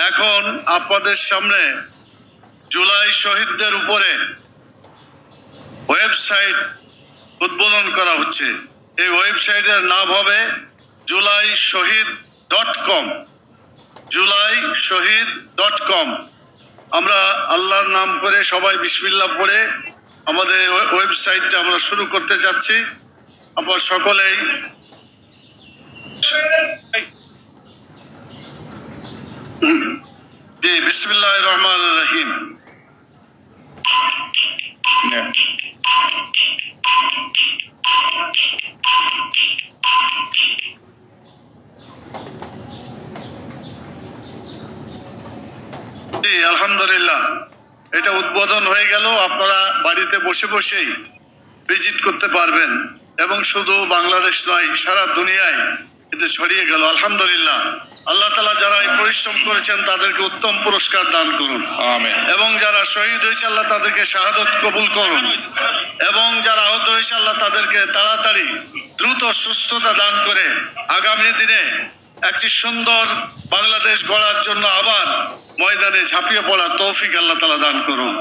এখন আপনাদের সামনে জুলাই শহীদদের উপরে ওয়েবসাইট উদ্বোধন করা হচ্ছে। এই ওয়েবসাইটের নাম হবে julaishahid.com। julaishahid.com। আমরা আল্লাহর নাম করে সবাই বিসমিল্লাহ পড়ে আমাদের ওয়েবসাইটটা আমরা শুরু করতে যাচ্ছি। আপনারা সকলেই জি বিসমিল্লাহির রহমানির রহিম। আলহামদুলিল্লাহ, এটা উদ্বোধন হয়ে গেল। আপনারা বাড়িতে বসে বসেই ভিজিট করতে পারবেন এবং শুধু বাংলাদেশ নয়, সারা দুনিয়ায় এটা ছড়িয়ে গেল। আলহামদুলিল্লাহ, আল্লাহ তাআলা যারা এই পরিশ্রম করেছেন তাদেরকে উত্তম পুরস্কার দান করুন, আমিন। এবং যারা শহীদ হয়েছে আল্লাহ তাদেরকে শাহাদত কবুল করুন, এবং যারা আহত হয়েছে আল্লাহ তাদেরকে তাড়াতাড়ি দ্রুত সুস্থতা দান করে আগামী দিনে একটি সুন্দর বাংলাদেশ গড়ার জন্য আবার ময়দানে ঝাঁপিয়ে পড়ার তৌফিক আল্লাহ তাআলা দান করুন।